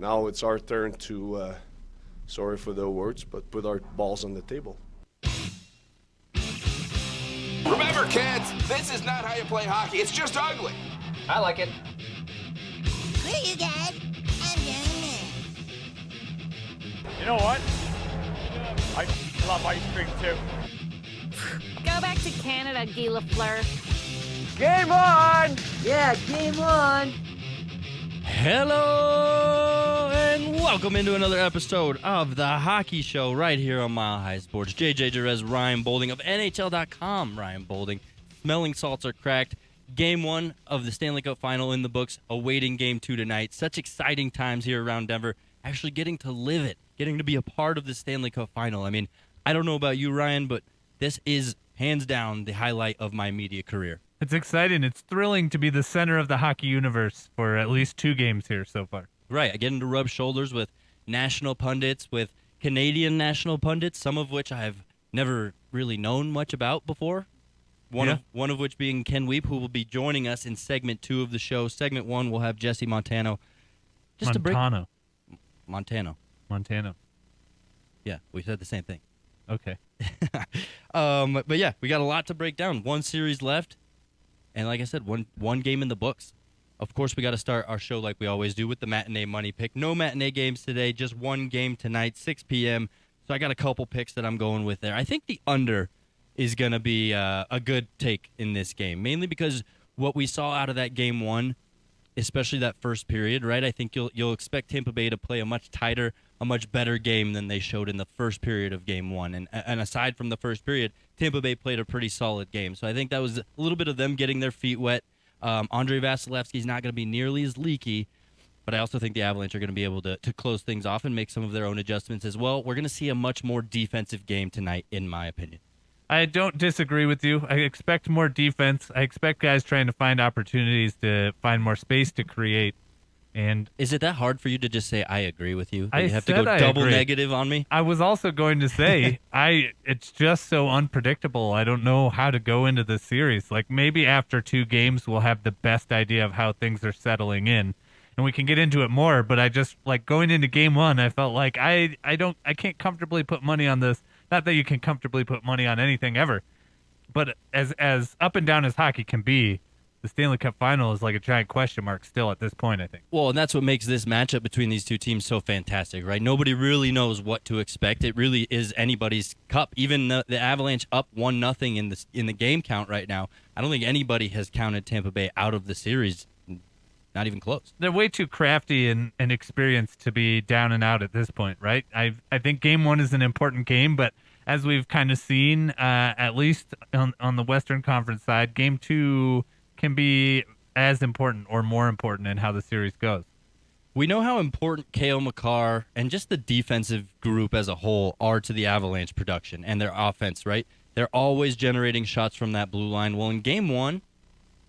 Now it's our turn to, sorry for the words, but put our balls on the table. Remember, kids, this is not how you play hockey. It's just ugly. I like it. Screw you guys. I'm doing this. You know what? I love ice cream too. Go back to Canada, Guy Lafleur. Game on! Yeah, game on. Hello and welcome into another episode of the Hockey Show right here on Mile High Sports. JJ Jerez, Ryan Bolding of NHL.com. Ryan Bolding. Smelling salts are cracked. Game 1 of the Stanley Cup Final in the books, awaiting Game 2 tonight. Such exciting times here around Denver. Actually getting to live it, getting to be a part of the Stanley Cup Final. I mean, I don't know about you, Ryan, but this is hands down the highlight of my media career. It's exciting. It's thrilling to be the center of the hockey universe for at least 2 games here so far. Right. I get to rub shoulders with national pundits, with Canadian national pundits, some of which I've never really known much about before. One of which being Ken Wiebe, who will be joining us in segment 2 of the show. Segment 1, we'll have Jesse Montano. Montano. Yeah, we said the same thing. Okay. But yeah, we got a lot to break down. 1 series left. And like I said, one game in the books. Of course, we got to start our show like we always do with the matinee money pick. No matinee games today, just 1 game tonight, 6 p.m. So I got a couple picks that I'm going with there. I think the under is going to be a good take in this game, mainly because what we saw out of that Game 1, especially that first period, right? I think you'll expect Tampa Bay to play a much tighter, a much better game than they showed in the first period of Game 1. And aside from the first period, Tampa Bay played a pretty solid game. So I think that was a little bit of them getting their feet wet. Andrei Vasilevskiy is not going to be nearly as leaky, but I also think the Avalanche are going to be able to close things off and make some of their own adjustments as well. We're going to see a much more defensive game tonight, in my opinion. I don't disagree with you. I expect more defense. I expect guys trying to find opportunities to find more space to create. And is it that hard for you to just say I agree with you? You have to go double negative on me? I was also going to say it's just so unpredictable. I don't know how to go into this series. Like maybe after 2 games we'll have the best idea of how things are settling in. And we can get into it more, but I just like going into Game 1, I felt like I can't comfortably put money on this. Not that you can comfortably put money on anything ever, but as up and down as hockey can be, the Stanley Cup Final is like a giant question mark still at this point, I think. Well, and that's what makes this matchup between these 2 teams so fantastic, right? Nobody really knows what to expect. It really is anybody's cup. Even the Avalanche up 1-0 in the game count right now. I don't think anybody has counted Tampa Bay out of the series. Not even close. They're way too crafty and experienced to be down and out at this point, right? I think Game 1 is an important game, but as we've kind of seen, at least on the Western Conference side, Game 2 can be as important or more important in how the series goes. We know how important Cale Makar and just the defensive group as a whole are to the Avalanche production and their offense, right? They're always generating shots from that blue line. Well, in Game 1,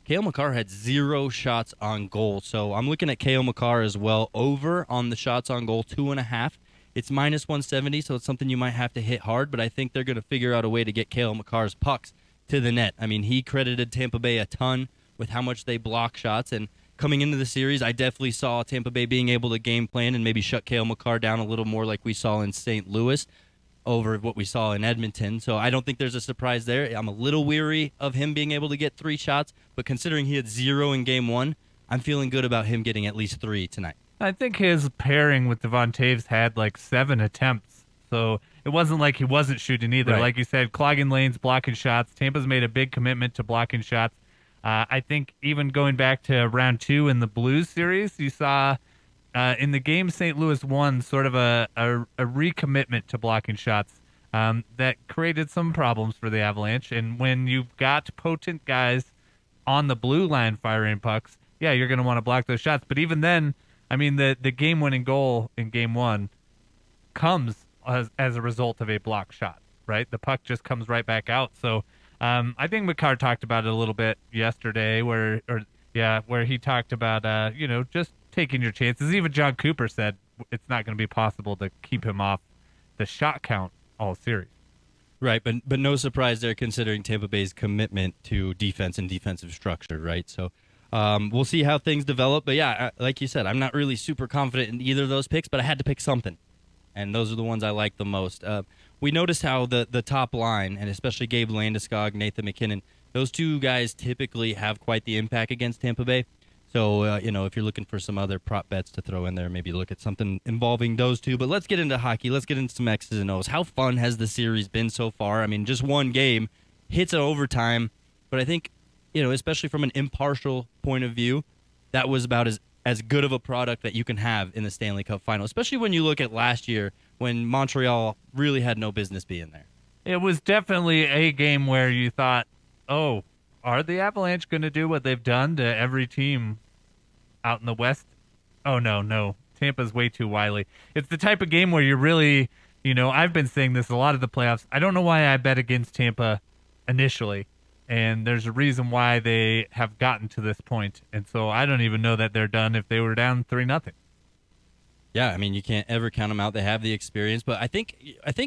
Cale Makar had 0 shots on goal. So I'm looking at Cale Makar as well. Over on the shots on goal, 2.5. It's minus 170, so it's something you might have to hit hard, but I think they're going to figure out a way to get Cale Makar's pucks to the net. I mean, he credited Tampa Bay a ton with how much they block shots, and coming into the series, I definitely saw Tampa Bay being able to game plan and maybe shut Cale Makar down a little more like we saw in St. Louis over what we saw in Edmonton. So I don't think there's a surprise there. I'm a little weary of him being able to get 3 shots, but considering he had 0 in Game 1, I'm feeling good about him getting at least 3 tonight. I think his pairing with Devon Toews had like 7 attempts, so it wasn't like he wasn't shooting either. Right. Like you said, clogging lanes, blocking shots. Tampa's made a big commitment to blocking shots. I think even going back to round 2 in the Blues series, you saw in the game St. Louis won sort of a recommitment to blocking shots that created some problems for the Avalanche. And when you've got potent guys on the blue line firing pucks, yeah, you're going to want to block those shots. But even then, I mean, the game-winning goal in Game 1 comes as a result of a block shot, right? The puck just comes right back out. So I think Makar talked about it a little bit yesterday where he talked about, just taking your chances. Even John Cooper said it's not going to be possible to keep him off the shot count all series. Right, but no surprise there considering Tampa Bay's commitment to defense and defensive structure, right? So we'll see how things develop. But yeah, like you said, I'm not really super confident in either of those picks, but I had to pick something. And those are the ones I like the most. We noticed how the top line, and especially Gabe Landeskog, Nathan McKinnon, those two guys typically have quite the impact against Tampa Bay. So, if you're looking for some other prop bets to throw in there, maybe look at something involving those two. But let's get into hockey. Let's get into some X's and O's. How fun has the series been so far? I mean, just one game, hits an overtime. But I think, especially from an impartial point of view, that was about as good of a product that you can have in the Stanley Cup Final, especially when you look at last year when Montreal really had no business being there. It was definitely a game where you thought, oh, are the Avalanche going to do what they've done to every team out in the West? Oh, no. Tampa's way too wily. It's the type of game where you're really, I've been saying this a lot of the playoffs. I don't know why I bet against Tampa initially, and there's a reason why they have gotten to this point. And so I don't even know that they're done if they were down 3-0. Yeah, I mean, you can't ever count them out. They have the experience. But I think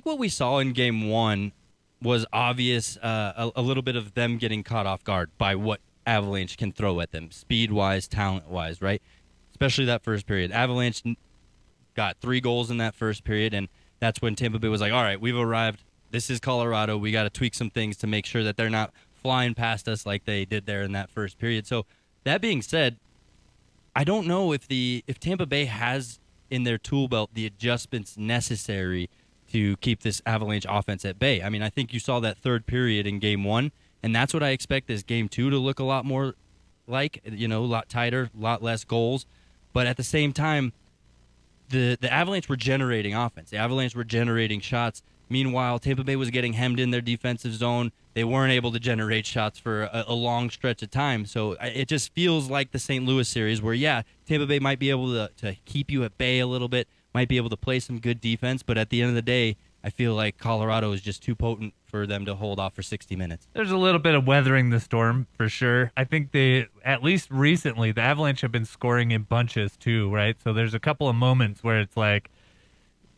what we saw in Game 1 was obvious, a little bit of them getting caught off guard by what Avalanche can throw at them, speed-wise, talent-wise, right? Especially that first period. Avalanche got 3 goals in that first period, and that's when Tampa Bay was like, all right, we've arrived. This is Colorado. We got to tweak some things to make sure that they're not flying past us like they did there in that first period. So that being said, I don't know if Tampa Bay has in their tool belt the adjustments necessary to keep this Avalanche offense at bay. I mean, I think you saw that third period in Game 1, and that's what I expect this Game 2 to look a lot more like, a lot tighter, a lot less goals. But at the same time, the Avalanche were generating offense. The Avalanche were generating shots. Meanwhile, Tampa Bay was getting hemmed in their defensive zone. They weren't able to generate shots for a long stretch of time. So it just feels like the St. Louis series where, yeah, Tampa Bay might be able to keep you at bay a little bit, might be able to play some good defense, but at the end of the day, I feel like Colorado is just too potent for them to hold off for 60 minutes. There's a little bit of weathering the storm for sure. I think at least recently, the Avalanche have been scoring in bunches too, right? So there's a couple of moments where it's like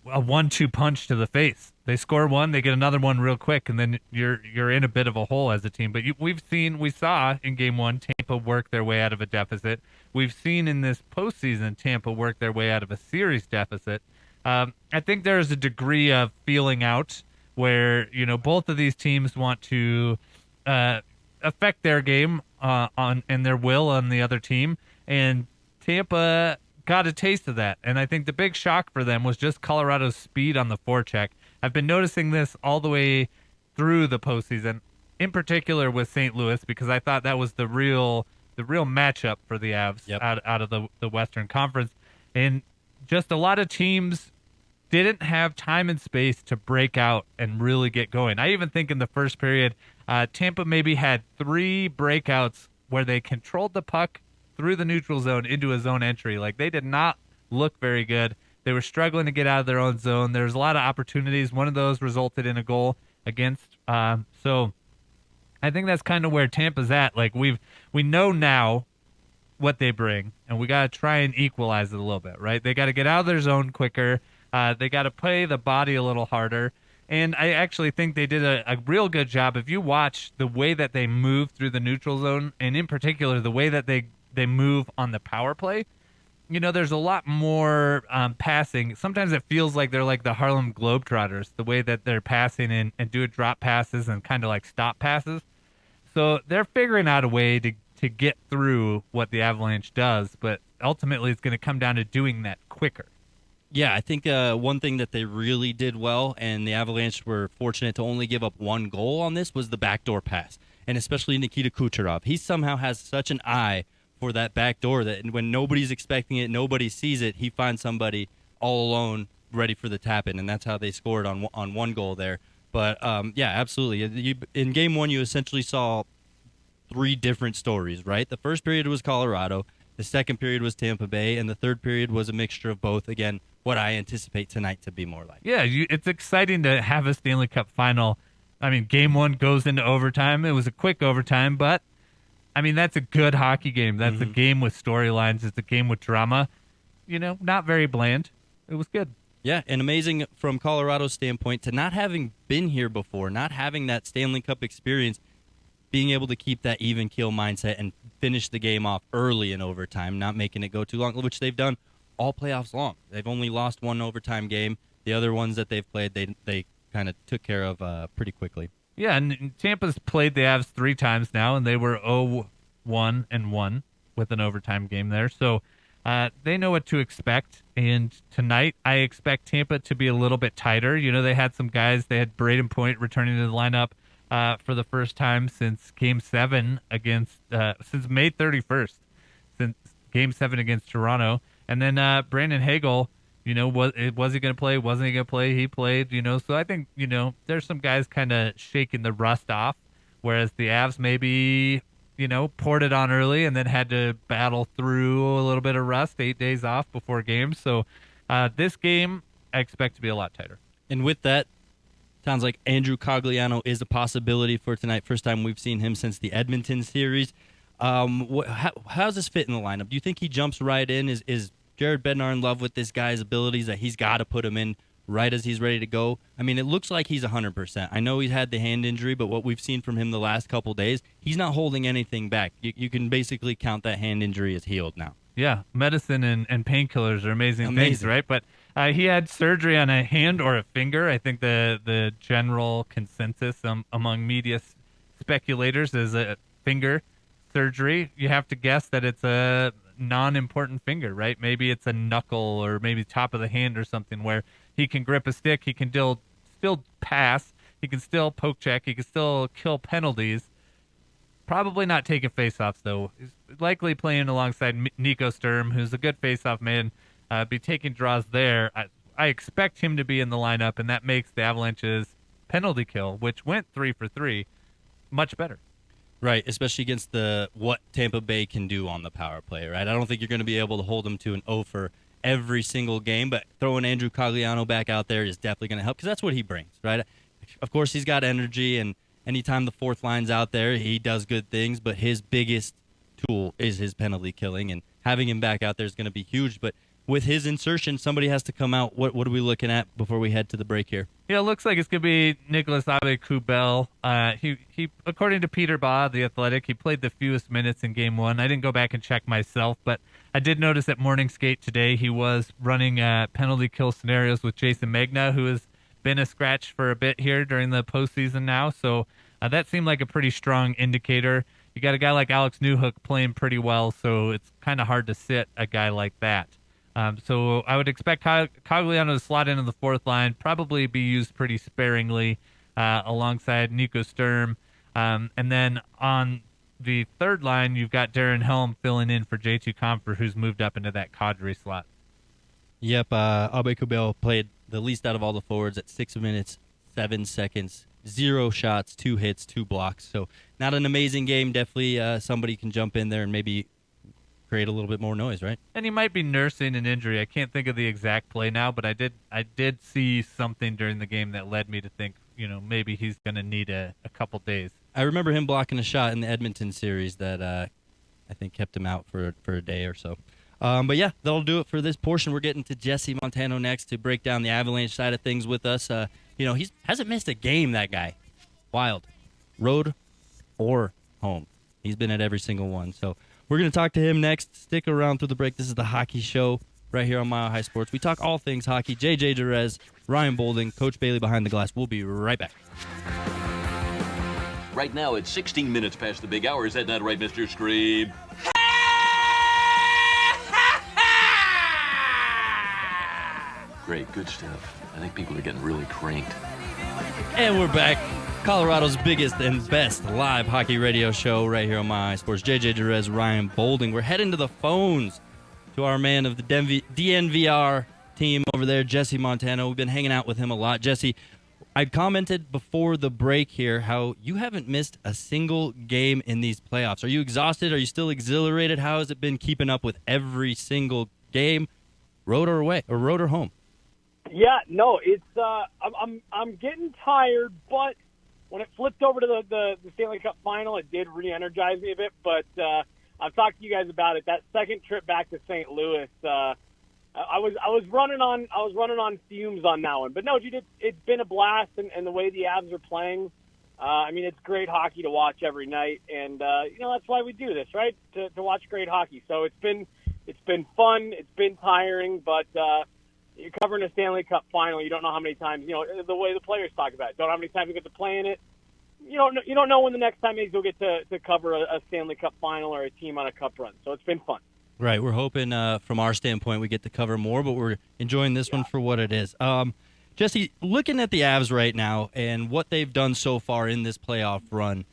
a 1-2 punch to the face. They score one, they get another one real quick, and then you're in a bit of a hole as a team. But we saw in Game 1 Tampa work their way out of a deficit. We've seen in this postseason Tampa work their way out of a series deficit. I think there's a degree of feeling out where both of these teams want to affect their game and their will on the other team, and Tampa got a taste of that. And I think the big shock for them was just Colorado's speed on the forecheck. I've been noticing this all the way through the postseason, in particular with St. Louis, because I thought that was the real matchup for the Avs out of the Western Conference. And just a lot of teams didn't have time and space to break out and really get going. I even think in the first period, Tampa maybe had 3 breakouts where they controlled the puck through the neutral zone into a zone entry. Like, they did not look very good. They were struggling to get out of their own zone. There's a lot of opportunities. One of those resulted in a goal against. So I think that's kind of where Tampa's at. Like, we know now what they bring, and we got to try and equalize it a little bit, right? They got to get out of their zone quicker. They got to play the body a little harder. And I actually think they did a real good job. If you watch the way that they move through the neutral zone, and in particular the way that they move on the power play, there's a lot more passing. Sometimes it feels like they're like the Harlem Globetrotters, the way that they're passing and do drop passes and kind of like stop passes. So they're figuring out a way to get through what the Avalanche does, but ultimately it's going to come down to doing that quicker. Yeah, I think one thing that they really did well, and the Avalanche were fortunate to only give up 1 goal on this, was the backdoor pass, and especially Nikita Kucherov. He somehow has such an eye for that back door that when nobody's expecting it, nobody sees it, he finds somebody all alone ready for the tap-in, and that's how they scored on 1 goal there. But, yeah, absolutely. In Game 1, you essentially saw 3 different stories, right? The first period was Colorado, the second period was Tampa Bay, and the third period was a mixture of both. Again, what I anticipate tonight to be more like. Yeah, it's exciting to have a Stanley Cup Final. I mean, Game 1 goes into overtime. It was a quick overtime, but I mean, that's a good hockey game. That's a game with storylines. It's a game with drama. Not very bland. It was good. Yeah, and amazing from Colorado's standpoint to not having been here before, not having that Stanley Cup experience, being able to keep that even keel mindset and finish the game off early in overtime, not making it go too long, which they've done all playoffs long. They've only lost one overtime game. The other ones that they've played, they kind of took care of pretty quickly. Yeah, and Tampa's played the Avs 3 times now, and they were 0-1-1 with an overtime game there. So they know what to expect. And tonight, I expect Tampa to be a little bit tighter. You know, they had some guys. They had Braden Point returning to the lineup for the first time since Game 7 since May 31st, since Game 7 against Toronto. And then Brandon Hagel, you know, was he going to play? Wasn't he going to play? He played, you know. So I think, you know, there's some guys kind of shaking the rust off, whereas the Avs maybe, you know, poured it on early and then had to battle through a little bit of rust, 8 days off before games. So this game, I expect to be a lot tighter. And with that, sounds like Andrew Cogliano is a possibility for tonight. First time we've seen him since the Edmonton series. How's this fit in the lineup? Do you think he jumps right in? Is Jared Bednar in love with this guy's abilities that he's got to put him in right as he's ready to go? I mean, it looks like he's 100%. I know he's had the hand injury, but what we've seen from him the last couple days, he's not holding anything back. You can basically count that hand injury as healed now. Yeah, medicine and painkillers are amazing things, right? But he had surgery on a hand or a finger. I think the general consensus among media speculators is a finger surgery. You have to guess that it's a non-important finger, right? Maybe it's a knuckle or maybe top of the hand or something where he can grip a stick, he can still pass, he can still poke check, he can still kill penalties. Probably not taking faceoffs, though. He's likely playing alongside Nico Sturm, who's a good faceoff man, be taking draws there. I expect him to be in the lineup, and that makes the Avalanche's penalty kill, which went 3 for 3, much better. Right, especially against what Tampa Bay can do on the power play, right? I don't think you're going to be able to hold them to an 0 for every single game, but throwing Andrew Cogliano back out there is definitely going to help because that's what he brings, right? Of course, he's got energy, and anytime the fourth line's out there, he does good things, but his biggest tool is his penalty killing, and having him back out there is going to be huge. But with his insertion, somebody has to come out. What are we looking at before we head to the break here? Yeah, it looks like it's going to be Nicolas Aube-Kubel. He, according to Peter Baugh, The Athletic, he played the fewest minutes in Game 1. I didn't go back and check myself, but I did notice at morning skate today he was running penalty kill scenarios with Jason Magna, who has been a scratch for a bit here during the postseason now. So that seemed like a pretty strong indicator. You got a guy like Alex Newhook playing pretty well, so it's kind of hard to sit a guy like that. So I would expect Cogliano to slot into the fourth line, probably be used pretty sparingly alongside Nico Sturm. And then on the third line, you've got Darren Helm filling in for J2 Compher, who's moved up into that Kadri slot. Yep, Aube-Kubel played the least out of all the forwards at 6 minutes, 7 seconds, 0 shots, 2 hits, 2 blocks. So not an amazing game. Definitely somebody can jump in there and maybe create a little bit more noise, right? And he might be nursing an injury. I can't think of the exact play now, but I did see something during the game that led me to think, you know, maybe he's going to need a couple days. I remember him blocking a shot in the Edmonton series that I think kept him out for a day or so. But yeah, that'll do it for this portion. We're getting to Jesse Montano next to break down the Avalanche side of things with us. You know, he hasn't missed a game, that guy. Wild. Road or home. He's been at every single one. So we're going to talk to him next. Stick around through the break. This is the Hockey Show right here on Mile High Sports. We talk all things hockey. JJ Jerez, Ryan Bolding, Coach Bailey behind the glass. We'll be right back. Right now, it's 16 minutes past the big hour. Is that not right, Mr. Scream? Great, good stuff. I think people are getting really cranked. And we're back. Colorado's biggest and best live hockey radio show right here on My High Sports. JJ Jerez, Ryan Bolding. We're heading to the phones to our man of the DNVR team over there, Jesse Montano. We've been hanging out with him a lot. Jesse, I commented before the break here how you haven't missed a single game in these playoffs. Are you exhausted? Are you still exhilarated? How has it been keeping up with every single game, road or away, or road or home? Yeah, no, it's I'm getting tired, but when it flipped over to the Stanley Cup Final, it did re-energize me a bit. But I've talked to you guys about it. That second trip back to St. Louis, I was running on fumes on that one. But no, dude, it's been a blast, and the way the Avs are playing, I mean, it's great hockey to watch every night, and that's why we do this, right? To watch great hockey. So it's been fun. It's been tiring, but you're covering a Stanley Cup Final. You don't know how many times, the way the players talk about it. Don't know how many times you get to play in it. You don't know when the next time you'll get to cover a Stanley Cup Final or a team on a cup run. So it's been fun. Right. We're hoping from our standpoint we get to cover more, but we're enjoying this one for what it is. Jesse, looking at the Avs right now and what they've done so far in this playoff run,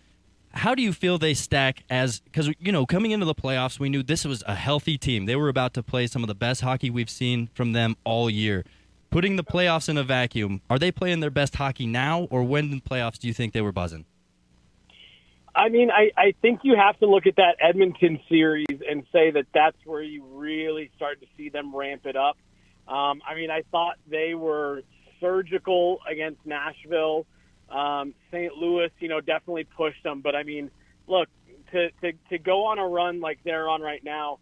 how do you feel they stack because, coming into the playoffs, we knew this was a healthy team. They were about to play some of the best hockey we've seen from them all year. Putting the playoffs in a vacuum, are they playing their best hockey now, or when in the playoffs do you think they were buzzing? I mean, I think you have to look at that Edmonton series and say that that's where you really start to see them ramp it up. I thought they were surgical against Nashville. St. Louis, definitely pushed them. But, look, to go on a run like they're on right now,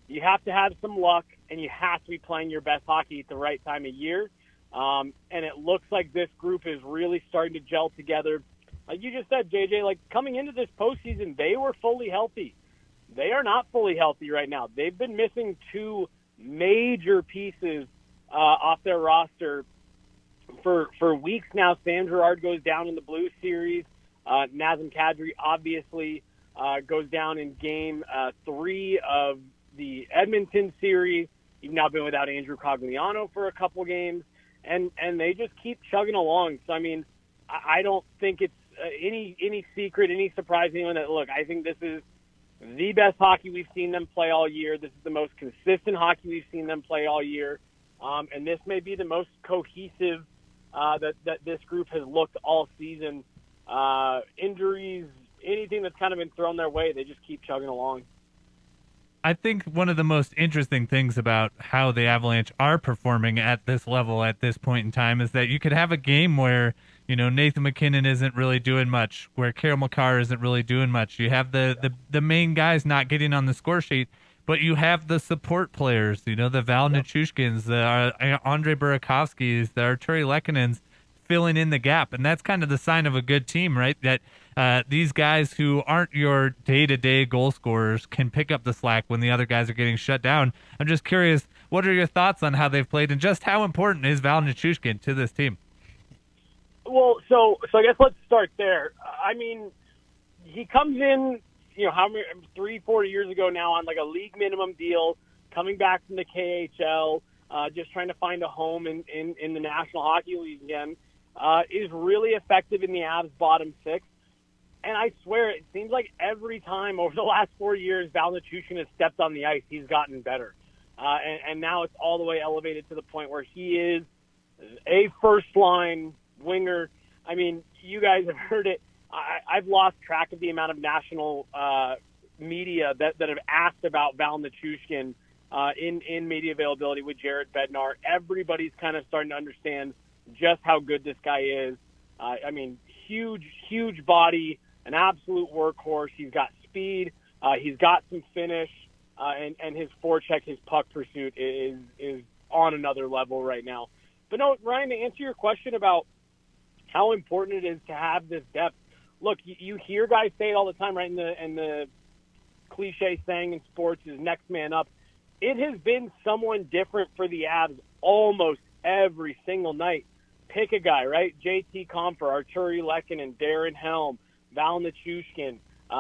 you have to have some luck, and you have to be playing your best hockey at the right time of year. And it looks like this group is really starting to gel together. Like you just said, JJ, coming into this postseason, they were fully healthy. They are not fully healthy right now. They've been missing two major pieces off their roster for weeks now. Sam Girard goes down in the Blues series. Nazem Kadri obviously goes down in game 3 of the Edmonton series. You've now been without Andrew Cogliano for a couple games, and they just keep chugging along. So, I don't think it's any secret, any surprise to anyone that, look, I think this is the best hockey we've seen them play all year. This is the most consistent hockey we've seen them play all year. And this may be the most cohesive that this group has looked all season. Injuries, anything that's kind of been thrown their way, they just keep chugging along. I think one of the most interesting things about how the Avalanche are performing at this level at this point in time is that you could have a game where, Nathan MacKinnon isn't really doing much, where Cale Makar isn't really doing much. You have the main guys not getting on the score sheet, but you have the support players, the Val Nichushkins, the Andrei Burakovskys, the Arturi Lekkonens filling in the gap. And that's kind of the sign of a good team, right? That these guys who aren't your day-to-day goal scorers can pick up the slack when the other guys are getting shut down. I'm just curious, what are your thoughts on how they've played and just how important is Val Nichushkin to this team? Well, so I guess let's start there. He comes in, 3-4 years ago now on a league minimum deal, coming back from the KHL, just trying to find a home in the National Hockey League again, is really effective in the Avs' bottom 6. And I swear, it seems like every time over the last 4 years Val Nichushkin has stepped on the ice, he's gotten better. And now it's all the way elevated to the point where he is a first-line winger. You guys have heard it. I've lost track of the amount of national media that have asked about Val Nichushkin in media availability with Jared Bednar. Everybody's kind of starting to understand just how good this guy is. Huge body, an absolute workhorse. He's got speed. He's got some finish, and his forecheck, his puck pursuit is on another level right now. But no, Ryan, to answer your question about how important it is to have this depth, look, you hear guys say it all the time, right? And the cliche saying in sports is next man up. It has been someone different for the Avs almost every single night. Pick a guy, right? JT Compher, Arturi Lekkonen, Darren Helm, Val Nichushkin,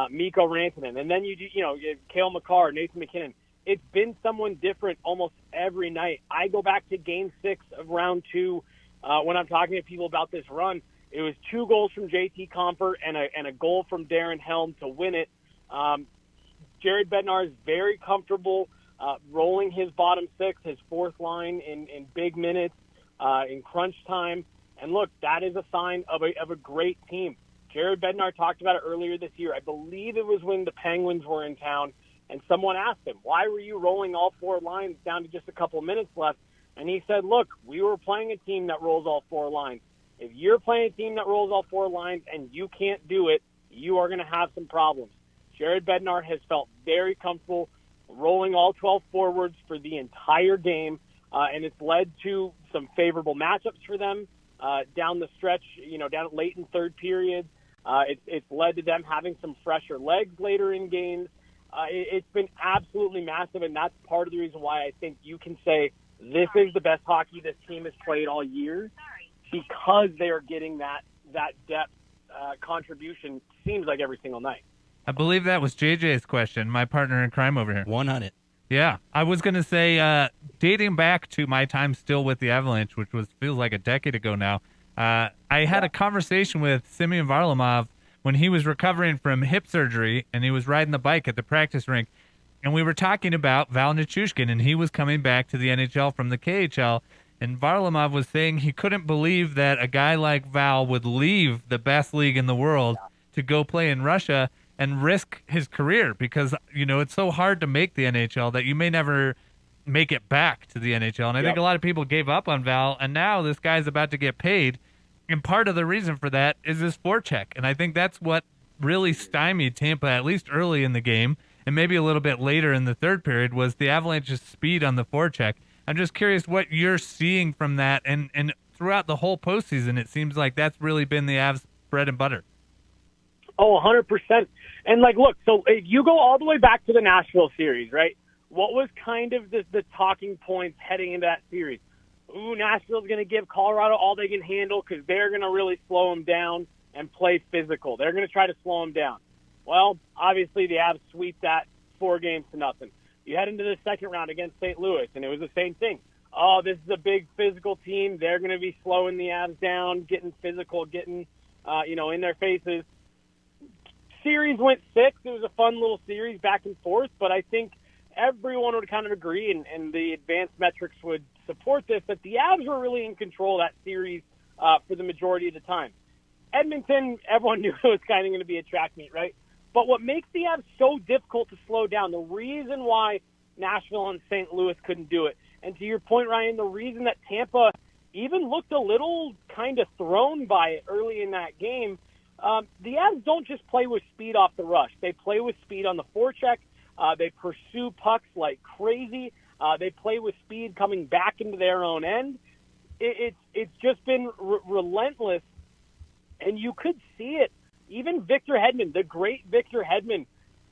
Mikko Rantanen, and then you have Cale Makar, Nathan MacKinnon. It's been someone different almost every night. I go back to Game 6 of Round 2 when I'm talking to people about this run. It was 2 goals from JT Compher and a goal from Darren Helm to win it. Jared Bednar is very comfortable rolling his bottom 6, his fourth line in big minutes, in crunch time. And look, that is a sign of a great team. Jared Bednar talked about it earlier this year. I believe it was when the Penguins were in town, and someone asked him, why were you rolling all 4 lines down to just a couple of minutes left? And he said, look, we were playing a team that rolls all 4 lines. If you're playing a team that rolls all 4 lines and you can't do it, you are going to have some problems. Jared Bednar has felt very comfortable rolling all 12 forwards for the entire game, and it's led to some favorable matchups for them down the stretch, down late in third period. It's led to them having some fresher legs later in games. It's been absolutely massive, and that's part of the reason why I think you can say this is the best hockey this team has played all year, because they are getting that depth contribution, seems like every single night. I believe that was JJ's question, my partner in crime over here. 100. Yeah, I was going to say, dating back to my time still with the Avalanche, which feels like a decade ago now, I had a conversation with Semyon Varlamov when he was recovering from hip surgery, and he was riding the bike at the practice rink, and we were talking about Val Nichushkin, and he was coming back to the NHL from the KHL, and Varlamov was saying he couldn't believe that a guy like Val would leave the best league in the world to go play in Russia and risk his career, because, it's so hard to make the NHL that you may never make it back to the NHL. And I think a lot of people gave up on Val, and now this guy's about to get paid. And part of the reason for that is his forecheck. And I think that's what really stymied Tampa, at least early in the game, and maybe a little bit later in the third period, was the Avalanche's speed on the forecheck. I'm just curious what you're seeing from that. And throughout the whole postseason, it seems like that's really been the Avs' bread and butter. Oh, 100%. And, look, so if you go all the way back to the Nashville series, right, what was kind of the talking points heading into that series? Nashville's going to give Colorado all they can handle because they're going to really slow them down and play physical. They're going to try to slow them down. Well, obviously, the Avs sweep that 4-0. You head into the second round against St. Louis, and it was the same thing. Oh, this is a big physical team. They're going to be slowing the Avs down, getting physical, getting, in their faces. Series went 6. It was a fun little series back and forth, but I think everyone would kind of agree, and the advanced metrics would support this, that the Avs were really in control of that series for the majority of the time. Edmonton, everyone knew it was kind of going to be a track meet, right? But what makes the Avs so difficult to slow down, the reason why Nashville and St. Louis couldn't do it, and to your point, Ryan, the reason that Tampa even looked a little kind of thrown by it early in that game, the Avs don't just play with speed off the rush. They play with speed on the forecheck. They pursue pucks like crazy. They play with speed coming back into their own end. It's just been relentless, and you could see it. Even Victor Hedman, the great Victor Hedman,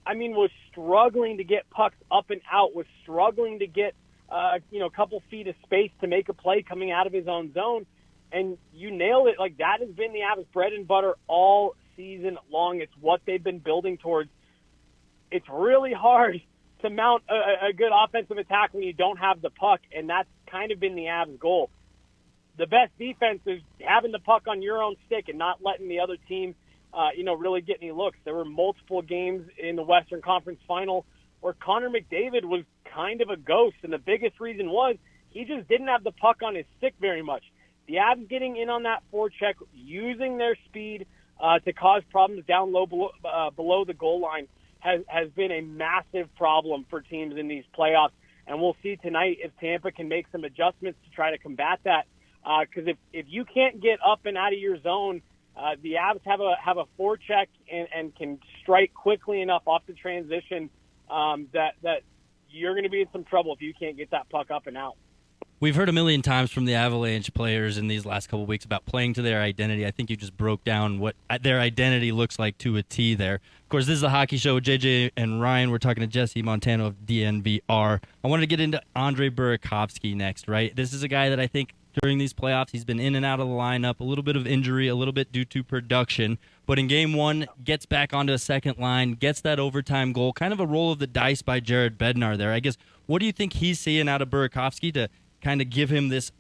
was struggling to get pucks up and out, was struggling to get a couple feet of space to make a play coming out of his own zone. And you nailed it. That has been the Avs' bread and butter all season long. It's what they've been building towards. It's really hard to mount a good offensive attack when you don't have the puck, and that's kind of been the Avs' goal. The best defense is having the puck on your own stick and not letting the other team, really get any looks. There were multiple games in the Western Conference Final where Connor McDavid was kind of a ghost, and the biggest reason was he just didn't have the puck on his stick very much. The Avs getting in on that forecheck, using their speed to cause problems down low below the goal line has been a massive problem for teams in these playoffs. And we'll see tonight if Tampa can make some adjustments to try to combat that. Because if you can't get up and out of your zone, the Avs have a forecheck and can strike quickly enough off the transition that you're going to be in some trouble if you can't get that puck up and out. We've heard a million times from the Avalanche players in these last couple of weeks about playing to their identity. I think you just broke down what their identity looks like to a T there. Of course, this is a hockey show with JJ and Ryan. We're talking to Jesse Montano of DNVR. I wanted to get into Andrei Burakovsky next, right? This is a guy that I think during these playoffs, he's been in and out of the lineup, a little bit of injury, a little bit due to production. But in game one, gets back onto a second line, gets that overtime goal, kind of a roll of the dice by Jared Bednar there. I guess, what do you think he's seeing out of Burakovsky to kind of give him this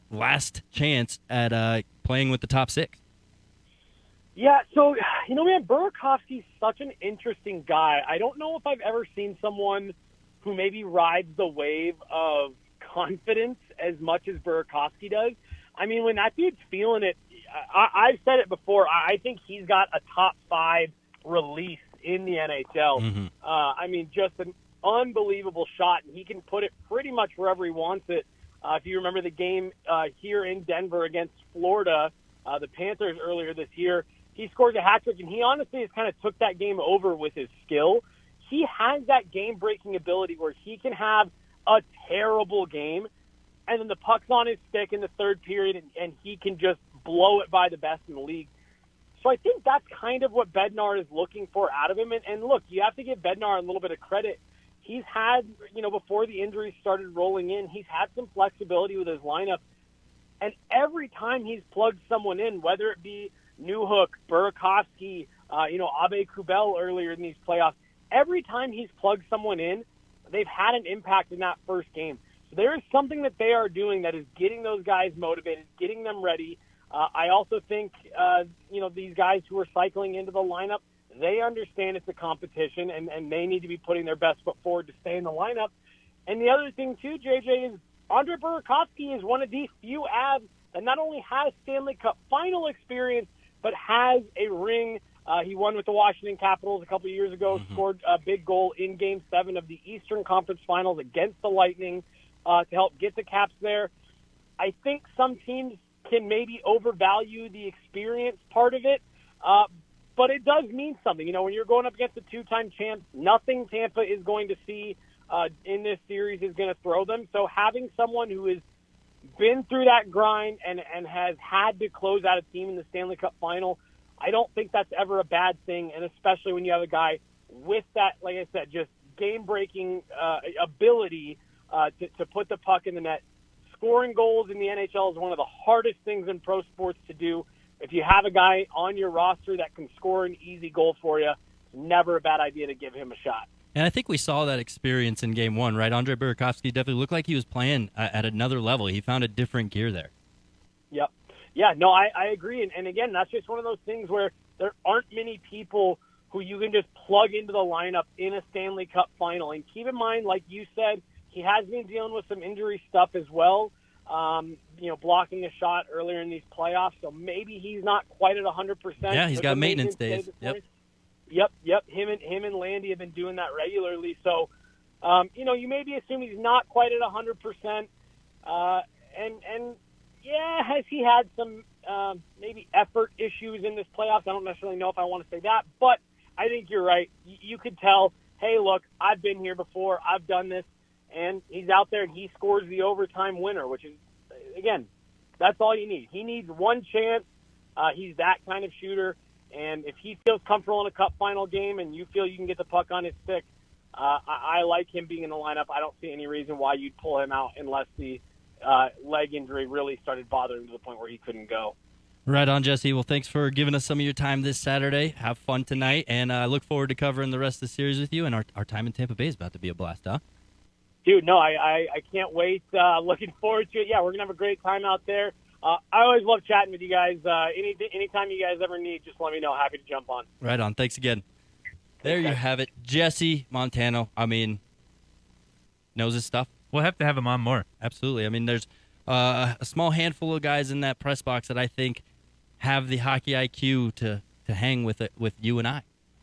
last chance at playing with the top six? Yeah, so, man, Burakovsky's such an interesting guy. I don't know if I've ever seen someone who maybe rides the wave of confidence as much as Burakovsky does. When that dude's feeling it, I've said it before, I think he's got a top 5 release in the NHL. Mm-hmm. Just an unbelievable shot, and he can put it pretty much wherever he wants it. If you remember the game here in Denver against Florida, the Panthers earlier this year, he scored a hat trick, and he honestly has kind of took that game over with his skill. He has that game-breaking ability where he can have a terrible game, and then the puck's on his stick in the third period, and he can just blow it by the best in the league. So I think that's kind of what Bednar is looking for out of him. And look, you have to give Bednar a little bit of credit. He's had, before the injuries started rolling in, he's had some flexibility with his lineup. And every time he's plugged someone in, whether it be Newhook, Burakovsky, Abe Kubel earlier in these playoffs, every time he's plugged someone in, they've had an impact in that first game. So there is something that they are doing that is getting those guys motivated, getting them ready. I also think, these guys who are cycling into the lineup, they understand it's a competition, and they need to be putting their best foot forward to stay in the lineup. And the other thing, too, JJ, is Andrei Burakovsky is one of these few Avs that not only has Stanley Cup Final experience, but has a ring. He won with the Washington Capitals a couple of years ago, scored a big goal in Game 7 of the Eastern Conference Finals against the Lightning to help get the Caps there. I think some teams can maybe overvalue the experience part of it, but it does mean something. When you're going up against a two-time champ, nothing Tampa is going to see in this series is going to throw them. So having someone who has been through that grind and has had to close out a team in the Stanley Cup Final, I don't think that's ever a bad thing, and especially when you have a guy with that, like I said, just game-breaking ability to put the puck in the net. Scoring goals in the NHL is one of the hardest things in pro sports to do. If you have a guy on your roster that can score an easy goal for you, it's never a bad idea to give him a shot. And I think we saw that experience in Game 1, right? Andrei Burakovsky definitely looked like he was playing at another level. He found a different gear there. Yep. Yeah, no, I agree. And again, that's just one of those things where there aren't many people who you can just plug into the lineup in a Stanley Cup Final. And keep in mind, like you said, he has been dealing with some injury stuff as well, blocking a shot earlier in these playoffs. So maybe he's not quite at 100%. Yeah, he's got maintenance days. Yep. Him and Landy have been doing that regularly. So, you maybe assume he's not quite at 100%. And has he had some maybe effort issues in this playoffs? I don't necessarily know if I want to say that, but I think you're right. You could tell, hey, look, I've been here before. I've done this. And he's out there and he scores the overtime winner, which is, again, that's all you need. He needs one chance. He's that kind of shooter. And if he feels comfortable in a cup final game and you feel you can get the puck on his stick, I like him being in the lineup. I don't see any reason why you'd pull him out unless the leg injury really started bothering him to the point where he couldn't go. Right on, Jesse. Well, thanks for giving us some of your time this Saturday. Have fun tonight, and I look forward to covering the rest of the series with you. And our time in Tampa Bay is about to be a blast, huh? Dude, no, I can't wait. Looking forward to it. Yeah, we're going to have a great time out there. I always love chatting with you guys. Anytime you guys ever need, just let me know. Happy to jump on. Right on. Thanks again. There you have it. Jesse Montano, knows his stuff. We'll have to have him on more. Absolutely. There's a small handful of guys in that press box that I think have the hockey IQ to hang with you and I.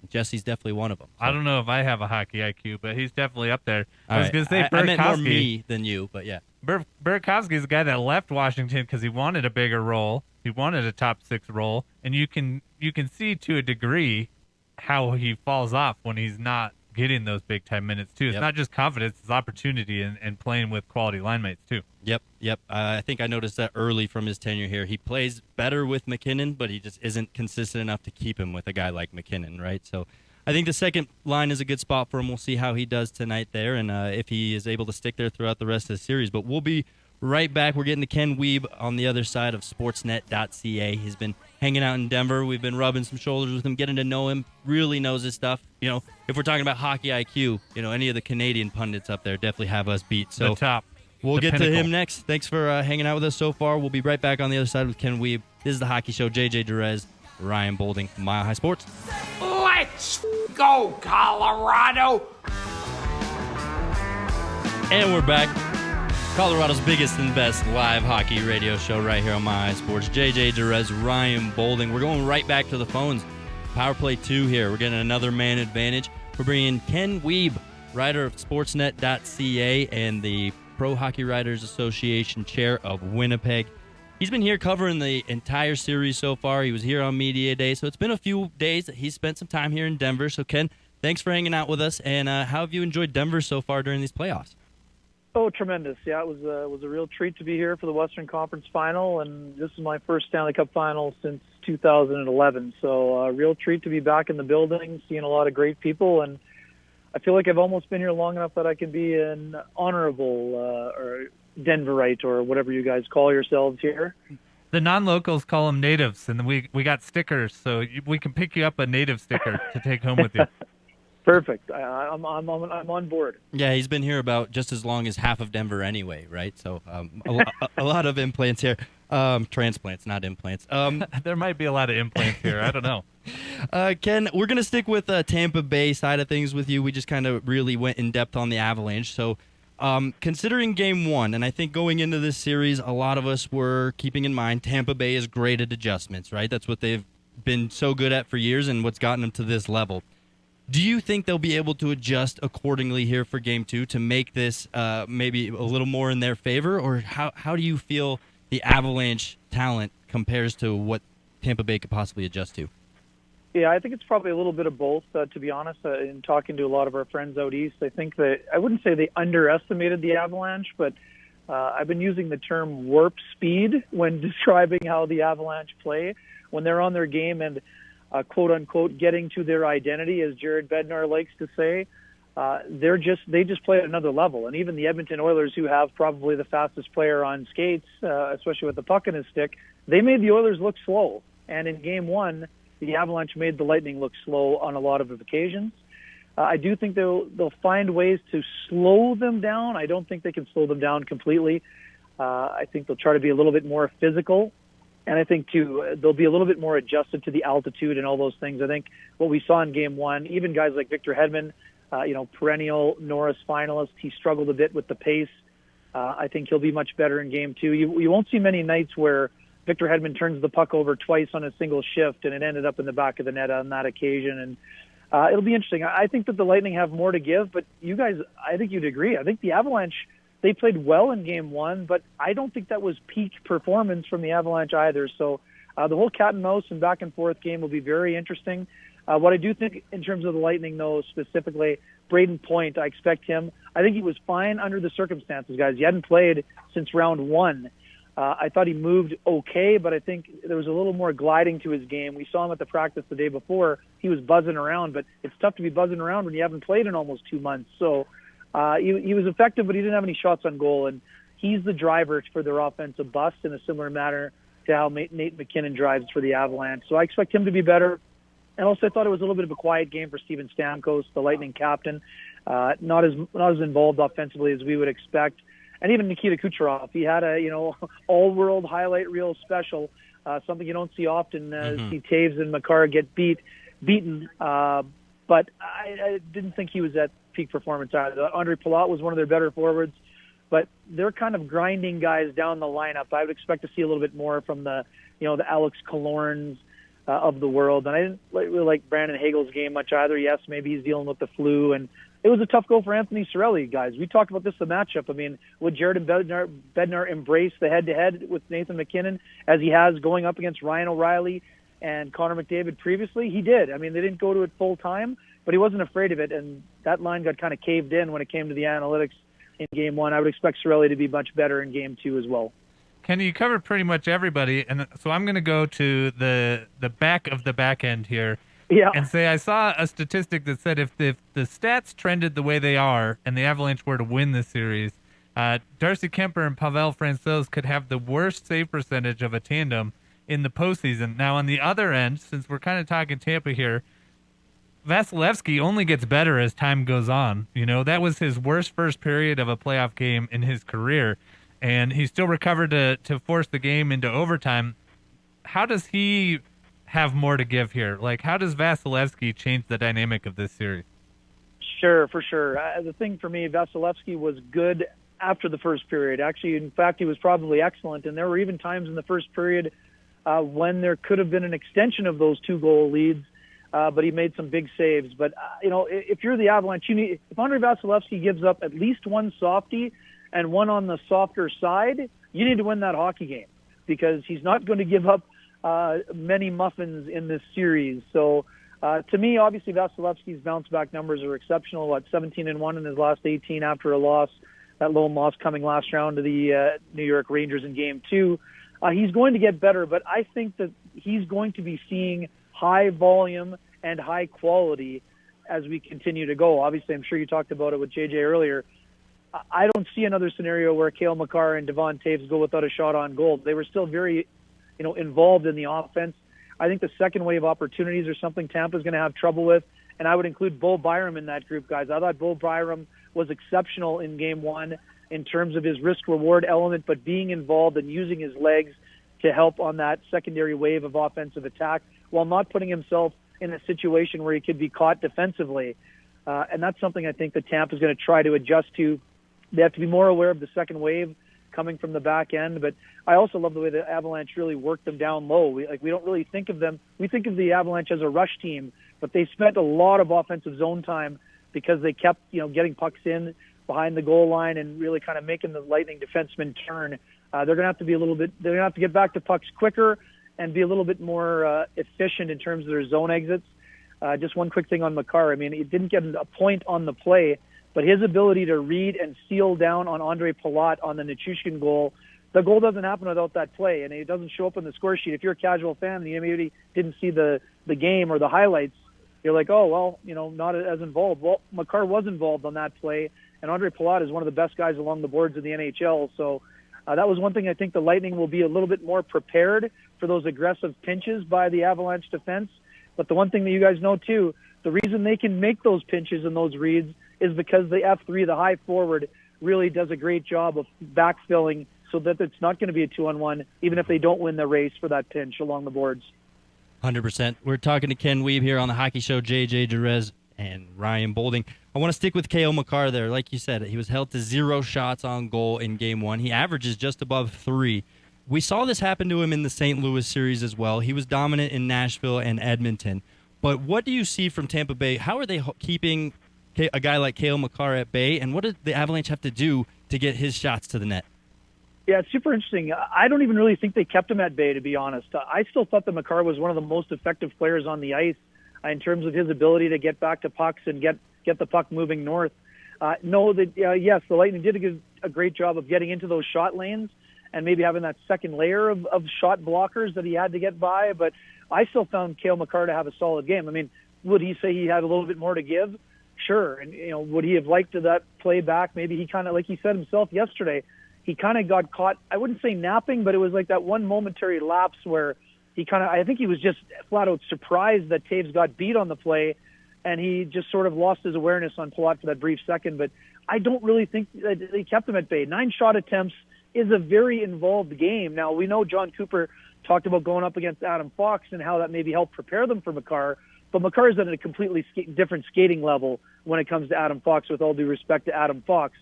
Jesse's definitely one of them. So. I don't know if I have a hockey IQ, but he's definitely up there. I was going to say I meant more me than you, but yeah. Burakovsky's the guy that left Washington because he wanted a bigger role. He wanted a top 6 role, and you can see to a degree how he falls off when he's not getting those big time minutes too. It's not just confidence; it's opportunity and playing with quality line mates too. Yep. I think I noticed that early from his tenure here. He plays better with McKinnon, but he just isn't consistent enough to keep him with a guy like McKinnon, right? So I think the second line is a good spot for him. We'll see how he does tonight there, and if he is able to stick there throughout the rest of the series. But we'll be right back. We're getting to Ken Wiebe on the other side of Sportsnet.ca. He's been hanging out in Denver. We've been rubbing some shoulders with him, getting to know him. Really knows his stuff. If we're talking about hockey IQ, any of the Canadian pundits up there definitely have us beat. So the top. We'll get to him next. Thanks for hanging out with us so far. We'll be right back on the other side with Ken Wiebe. This is the Hockey Show. JJ Derez, Ryan Bolding, Mile High Sports. Let's go, Colorado! And we're back. Colorado's biggest and best live hockey radio show right here on Mile High Sports. JJ Derez, Ryan Bolding. We're going right back to the phones. Power Play 2 here. We're getting another man advantage. We're bringing Ken Wiebe, writer of Sportsnet.ca and the Pro Hockey Writers Association chair of Winnipeg. He's been here covering the entire series so far. He was here on Media Day, so it's been a few days that he's spent some time here in Denver. So, Ken, thanks for hanging out with us, and how have you enjoyed Denver so far during these playoffs? Oh, tremendous! Yeah, it was a real treat to be here for the Western Conference Final, and this is my first Stanley Cup Final since 2011. So, a real treat to be back in the building, seeing a lot of great people, and I feel like I've almost been here long enough that I can be an honorable or Denverite or whatever you guys call yourselves here. The non-locals call them natives, and we got stickers, so we can pick you up a native sticker to take home with you. Perfect. I'm on board. Yeah, he's been here about just as long as half of Denver anyway, right? So a lot of implants here. Transplants, not implants. There might be a lot of implants here. I don't know. Ken, we're going to stick with Tampa Bay side of things with you. We just kind of really went in depth on the Avalanche. So considering Game 1, and I think going into this series, a lot of us were keeping in mind Tampa Bay is great at adjustments, right? That's what they've been so good at for years and what's gotten them to this level. Do you think they'll be able to adjust accordingly here for Game 2 to make this maybe a little more in their favor? Or how do you feel the Avalanche talent compares to what Tampa Bay could possibly adjust to? Yeah, I think it's probably a little bit of both, to be honest. In talking to a lot of our friends out east, I think that I wouldn't say they underestimated the Avalanche, but I've been using the term warp speed when describing how the Avalanche play. When they're on their game and quote-unquote getting to their identity, as Jared Bednar likes to say, they just play at another level. And even the Edmonton Oilers, who have probably the fastest player on skates, especially with the puck in his stick, they made the Oilers look slow. And in Game 1, the Avalanche made the Lightning look slow on a lot of occasions. I do think they'll find ways to slow them down. I don't think they can slow them down completely. I think they'll try to be a little bit more physical. And I think, too, they'll be a little bit more adjusted to the altitude and all those things. I think what we saw in Game 1, even guys like Victor Hedman, perennial Norris finalist, he struggled a bit with the pace. I think he'll be much better in Game 2. You won't see many nights where Victor Hedman turns the puck over twice on a single shift, and it ended up in the back of the net on that occasion. And it'll be interesting. I think that the Lightning have more to give, but you guys, I think you'd agree. I think the Avalanche, they played well in Game 1, but I don't think that was peak performance from the Avalanche either. So the whole cat and mouse and back and forth game will be very interesting. What I do think in terms of the Lightning, though, specifically, Braden Point, I expect him. I think he was fine under the circumstances, guys. He hadn't played since round 1. I thought he moved okay, but I think there was a little more gliding to his game. We saw him at the practice the day before. He was buzzing around, but it's tough to be buzzing around when you haven't played in almost 2 months. So he was effective, but he didn't have any shots on goal, and he's the driver for their offensive bust in a similar manner to how Nate McKinnon drives for the Avalanche. So I expect him to be better. And also I thought it was a little bit of a quiet game for Steven Stamkos, the Lightning captain, not as involved offensively as we would expect. And even Nikita Kucherov, he had a all-world highlight reel special, something you don't see often. See Taves and Makar get beaten, but I didn't think he was at peak performance either. Andrei Palat was one of their better forwards, but they're kind of grinding guys down the lineup. I would expect to see a little bit more from the Alex Killorns of the world. And I didn't really like Brandon Hagel's game much either. Yes, maybe he's dealing with the flu, and it was a tough go for Anthony Cirelli, guys. We talked about this, the matchup. I mean, would Jared Bednar embrace the head-to-head with Nathan McKinnon as he has going up against Ryan O'Reilly and Connor McDavid previously? He did. I mean, they didn't go to it full time, but he wasn't afraid of it, and that line got kind of caved in when it came to the analytics in Game 1. I would expect Cirelli to be much better in Game 2 as well. Kenny, you covered pretty much everybody, and so I'm going to go to the back of the back end here. Yeah. And say I saw a statistic that said if the stats trended the way they are and the Avalanche were to win this series, Darcy Kemper and Pavel Francouz could have the worst save percentage of a tandem in the postseason. Now, on the other end, since we're kind of talking Tampa here, Vasilevskiy only gets better as time goes on. That was his worst first period of a playoff game in his career, and he still recovered to force the game into overtime. How does he have more to give here? Like, how does Vasilevskiy change the dynamic of this series? Sure, for sure. The thing for me, Vasilevskiy was good after the first period. Actually, in fact, he was probably excellent, and there were even times in the first period when there could have been an extension of those 2-goal leads, but he made some big saves. But, if you're the Avalanche, if Andrei Vasilevskiy gives up at least one softie and one on the softer side, you need to win that hockey game, because he's not going to give up many muffins in this series. So to me, obviously, Vasilevskiy's bounce back numbers are exceptional. 17-1 in his last 18 after a loss. that lone loss coming last round to the New York Rangers in Game 2. He's going to get better, but I think that he's going to be seeing high volume and high quality as we continue to go. Obviously, I'm sure you talked about it with JJ earlier. I don't see another scenario where Cale Makar and Devon Toews go without a shot on goal. They were still very, involved in the offense. I think the second wave opportunities are something Tampa's going to have trouble with, and I would include Bo Byram in that group, guys. I thought Bo Byram was exceptional in Game 1 in terms of his risk-reward element, but being involved and using his legs to help on that secondary wave of offensive attack while not putting himself in a situation where he could be caught defensively. And that's something I think that Tampa's going to try to adjust to. They have to be more aware of the second wave coming from the back end, but I also love the way the Avalanche really worked them down low. We don't really think of them. We think of the Avalanche as a rush team, but they spent a lot of offensive zone time because they kept, getting pucks in behind the goal line and really kind of making the Lightning defensemen turn. They're going to have to be they're going to have to get back to pucks quicker and be a little bit more efficient in terms of their zone exits. Just one quick thing on Makar. I mean, he didn't get a point on the play, but his ability to read and seal down on Andrei Palat on the Nichushkin goal, the goal doesn't happen without that play, and it doesn't show up on the score sheet. If you're a casual fan and you maybe didn't see the game or the highlights, you're like, oh, well, not as involved. Well, Makar was involved on that play, and Andrei Palat is one of the best guys along the boards in the NHL. So that was one thing I think the Lightning will be a little bit more prepared for those aggressive pinches by the Avalanche defense. But the one thing that you guys know, too, the reason they can make those pinches and those reads is because the F3, the high forward, really does a great job of backfilling so that it's not going to be a 2-on-1, even if they don't win the race for that pinch along the boards. 100%. We're talking to Ken Wiebe here on the Hockey Show, JJ Jerez and Ryan Bolding. I want to stick with Cale Makar there. Like you said, he was held to 0 shots on goal in Game 1. He averages just above 3. We saw this happen to him in the St. Louis series as well. He was dominant in Nashville and Edmonton. But what do you see from Tampa Bay? How are they keeping a guy like Cale Makar at bay, and what did the Avalanche have to do to get his shots to the net? Yeah, it's super interesting. I don't even really think they kept him at bay, to be honest. I still thought that Makar was one of the most effective players on the ice in terms of his ability to get back to pucks and get the puck moving north. Yes, the Lightning did a great job of getting into those shot lanes and maybe having that second layer of shot blockers that he had to get by, but I still found Cale Makar to have a solid game. I mean, would he say he had a little bit more to give? Sure. And, would he have liked that play back? Maybe he kind of, like he said himself yesterday, he kind of got caught, I wouldn't say napping, but it was like that one momentary lapse where he I think he was just flat out surprised that Toews got beat on the play, and he just sort of lost his awareness on Palat for that brief second. But I don't really think that they kept him at bay. 9 shot attempts is a very involved game. Now, we know John Cooper talked about going up against Adam Fox and how that maybe helped prepare them for Makar, but Makar is at a completely different skating level when it comes to Adam Fox, with all due respect to Adam Fox.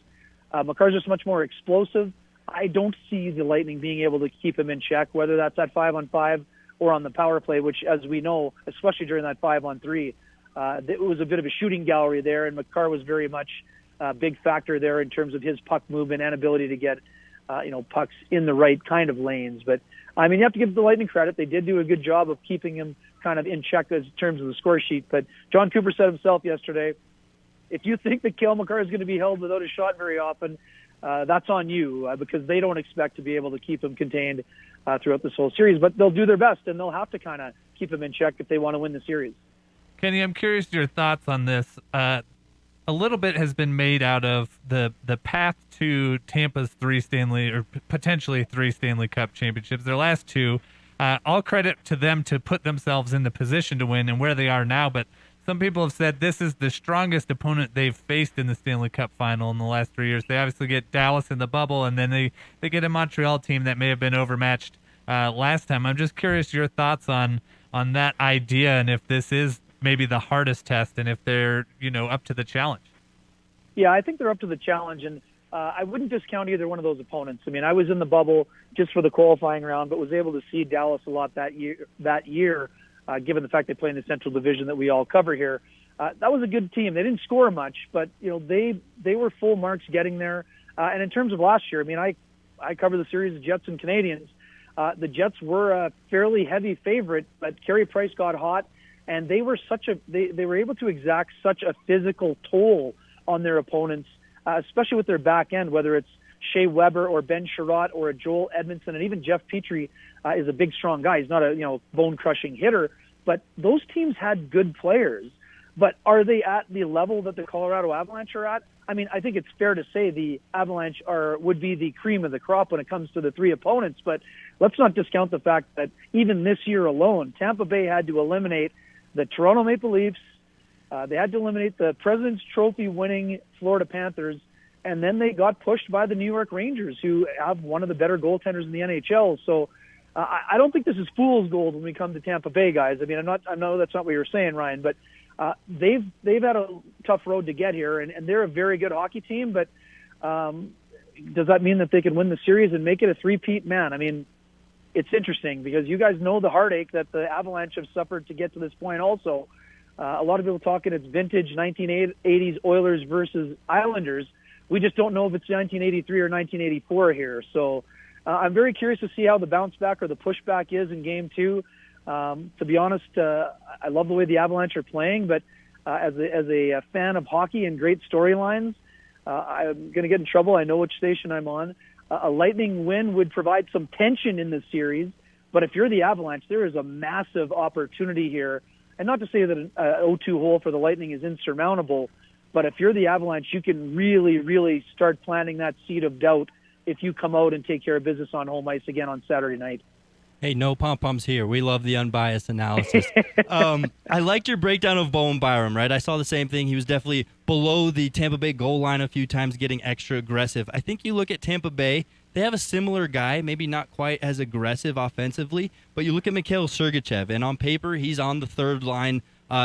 Makar is just much more explosive. I don't see the Lightning being able to keep him in check, whether that's at 5-on-5 or on the power play, which, as we know, especially during that 5-on-3, it was a bit of a shooting gallery there, and Makar was very much a big factor there in terms of his puck movement and ability to get pucks in the right kind of lanes. But, I mean, you have to give the Lightning credit. They did do a good job of keeping him kind of in check in terms of the score sheet. But John Cooper said himself yesterday, if you think that Cale Makar is going to be held without a shot very often, that's on you, because they don't expect to be able to keep him contained throughout this whole series. But they'll do their best, and they'll have to kind of keep him in check if they want to win the series. Kenny, I'm curious your thoughts on this. A little bit has been made out of the path to Tampa's potentially three Stanley Cup championships. Their last 2, all credit to them to put themselves in the position to win and where they are now. But some people have said this is the strongest opponent they've faced in the Stanley Cup Final in the last 3 years. They obviously get Dallas in the bubble, and then they get a Montreal team that may have been overmatched last time. I'm just curious your thoughts on that idea, and if this is maybe the hardest test, and if they're up to the challenge. Yeah, I think they're up to the challenge, and I wouldn't discount either one of those opponents. I mean, I was in the bubble just for the qualifying round, but was able to see Dallas a lot that year, given the fact they play in the Central Division that we all cover here. That was a good team. They didn't score much, but they were full marks getting there. And in terms of last year, I mean, I covered the series of Jets and Canadiens. The Jets were a fairly heavy favorite, but Carey Price got hot, and they were they were able to exact such a physical toll on their opponents especially with their back end, whether it's Shea Weber or Ben Sherratt or a Joel Edmondson, and even Jeff Petrie is a big, strong guy. He's not a bone-crushing hitter, but those teams had good players. But are they at the level that the Colorado Avalanche are at? I mean, I think it's fair to say the Avalanche would be the cream of the crop when it comes to the three opponents, but let's not discount the fact that even this year alone, Tampa Bay had to eliminate the Toronto Maple Leafs, they had to eliminate the President's Trophy winning Florida Panthers, and then they got pushed by the New York Rangers, who have one of the better goaltenders in the NHL. So I don't think this is fool's gold when we come to Tampa Bay, guys. I mean, I know that's not what you're saying, Ryan, but they've had a tough road to get here, and they're a very good hockey team. But does that mean that they can win the series and make it a three-peat? Man, I mean, it's interesting because you guys know the heartache that the Avalanche have suffered to get to this point also. A lot of people talking it's vintage 1980s Oilers versus Islanders. We just don't know if it's 1983 or 1984 here. So I'm very curious to see how the bounce back or the pushback is in Game 2. To be honest, I love the way the Avalanche are playing, but as a fan of hockey and great storylines, I'm going to get in trouble. I know which station I'm on. A Lightning win would provide some tension in this series, but if you're the Avalanche, there is a massive opportunity here. And not to say that an 0-2 hole for the Lightning is insurmountable, but if you're the Avalanche, you can really, really start planting that seed of doubt if you come out and take care of business on home ice again on Saturday night. Hey, no pom-poms here. We love the unbiased analysis. I liked your breakdown of Bowen Byram, right? I saw the same thing. He was definitely below the Tampa Bay goal line a few times, getting extra aggressive. I think you look at Tampa Bay, they have a similar guy, maybe not quite as aggressive offensively, but you look at Mikhail Sergachev, and on paper, he's on the third line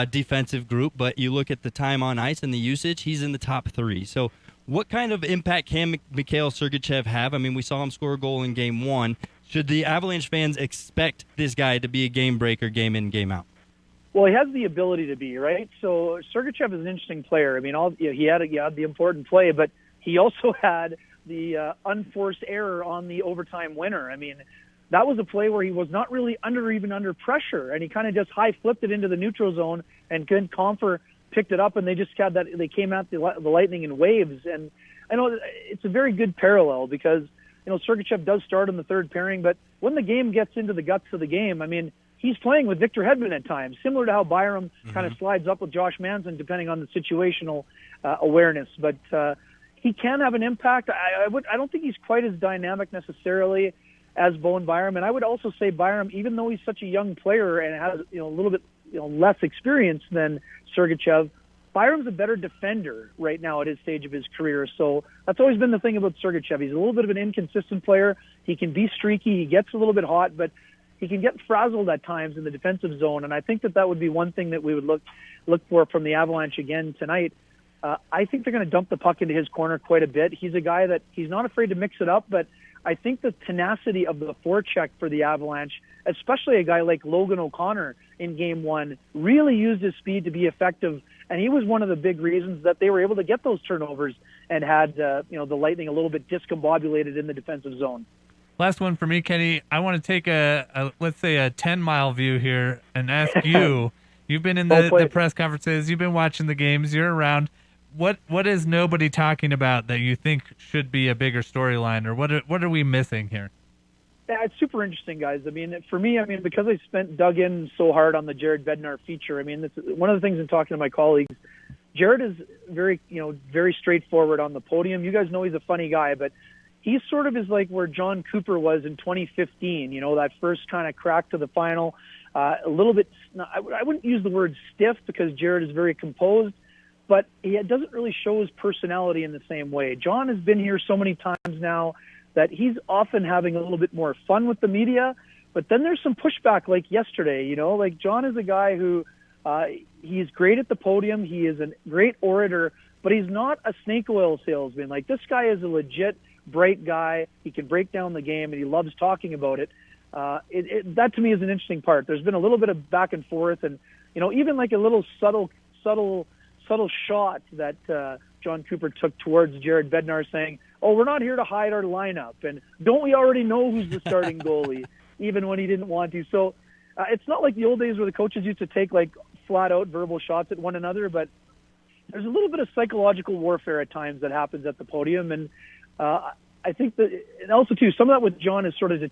defensive group, but you look at the time on ice and the usage, he's in the top 3. So what kind of impact can Mikhail Sergachev have? I mean, we saw him score a goal in Game 1. Should the Avalanche fans expect this guy to be a game breaker, game in, game out? Well, he has the ability to be, right? So Sergachev is an interesting player. I mean, he had the important play, but he also had the unforced error on the overtime winner. I mean, that was a play where he was not really even under pressure, and he kind of just high flipped it into the neutral zone, and Ken Comfer picked it up, and they just had that. They came at the Lightning in waves, and I know it's a very good parallel because Sergachev does start in the third pairing, but when the game gets into the guts of the game, I mean, he's playing with Victor Hedman at times, similar to how Byram kind of slides up with Josh Manson, depending on the situational awareness. But he can have an impact. I don't think he's quite as dynamic necessarily as Bowen Byram, and I would also say Byram, even though he's such a young player and has a little bit less experience than Sergachev, Byram's a better defender right now at his stage of his career. So that's always been the thing about Sergachev. He's a little bit of an inconsistent player. He can be streaky. He gets a little bit hot, but he can get frazzled at times in the defensive zone. And I think that would be one thing that we would look for from the Avalanche again tonight. I think they're going to dump the puck into his corner quite a bit. He's a guy that he's not afraid to mix it up, but I think the tenacity of the forecheck for the Avalanche, especially a guy like Logan O'Connor in Game 1, really used his speed to be effective. And he was one of the big reasons that they were able to get those turnovers and had the Lightning a little bit discombobulated in the defensive zone. Last one for me, Kenny. I want to take let's say a 10-mile view here and ask you. You've been in the press conferences. You've been watching the games. You're around. What is nobody talking about that you think should be a bigger storyline, or what are we missing here? Yeah, it's super interesting, guys. I mean, for me, because I dug in so hard on the Jared Bednar feature, it's one of the things in talking to my colleagues, Jared is very straightforward on the podium. You guys know he's a funny guy, but he sort of is like where John Cooper was in 2015, that first kind of crack to the final, a little bit, I wouldn't use the word stiff because Jared is very composed, but he doesn't really show his personality in the same way. John has been here so many times now that he's often having a little bit more fun with the media, but then there's some pushback like yesterday, like John is a guy who he's great at the podium. He is a great orator, but he's not a snake oil salesman. Like, this guy is a legit bright guy. He can break down the game, and he loves talking about it. That to me is an interesting part. There's been a little bit of back and forth, and even like a little subtle shot that John Cooper took towards Jared Bednar, saying, "Oh, we're not here to hide our lineup, and don't we already know who's the starting goalie?" Even when he didn't want to. So it's not like the old days where the coaches used to take like flat out verbal shots at one another, but there's a little bit of psychological warfare at times that happens at the podium, and I think that, and also too, some of that with John is sort of to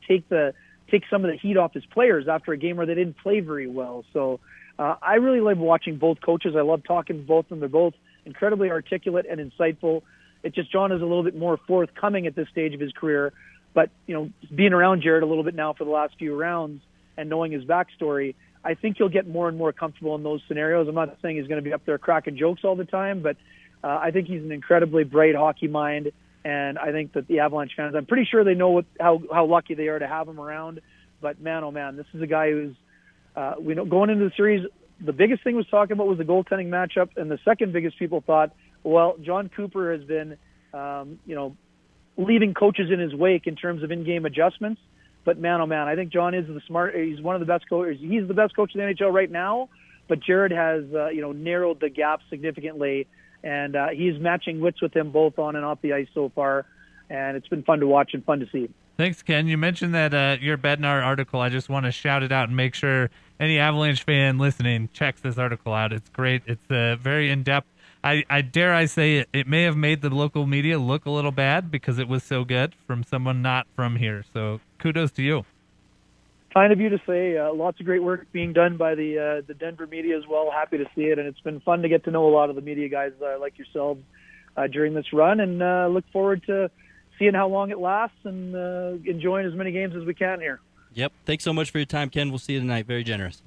take some of the heat off his players after a game where they didn't play very well. So I really love watching both coaches. I love talking to both of them. They're both incredibly articulate and insightful. It's just John is a little bit more forthcoming at this stage of his career. But, being around Jared a little bit now for the last few rounds and knowing his backstory, I think he'll get more and more comfortable in those scenarios. I'm not saying he's going to be up there cracking jokes all the time, but I think he's an incredibly bright hockey mind. And I think that the Avalanche fans, I'm pretty sure they know how lucky they are to have him around. But man, oh man, this is a guy who's, we know going into the series, the biggest thing was talking about was the goaltending matchup. And the second biggest people thought, well, John Cooper has been, leaving coaches in his wake in terms of in-game adjustments. But man, oh man, I think John is he's one of the best coaches. He's the best coach in the NHL right now. But Jared has, narrowed the gap significantly. And he's matching wits with him both on and off the ice so far. And it's been fun to watch and fun to see. Thanks, Ken. You mentioned that your Bednar article. I just want to shout it out and make sure any Avalanche fan listening checks this article out. It's great. It's very in-depth. I dare say it may have made the local media look a little bad because it was so good from someone not from here. So kudos to you. Kind of you to say. Lots of great work being done by the Denver media as well. Happy to see it, and it's been fun to get to know a lot of the media guys like yourselves during this run, and look forward to seeing how long it lasts and enjoying as many games as we can here. Yep. Thanks so much for your time, Ken. We'll see you tonight. Very generous.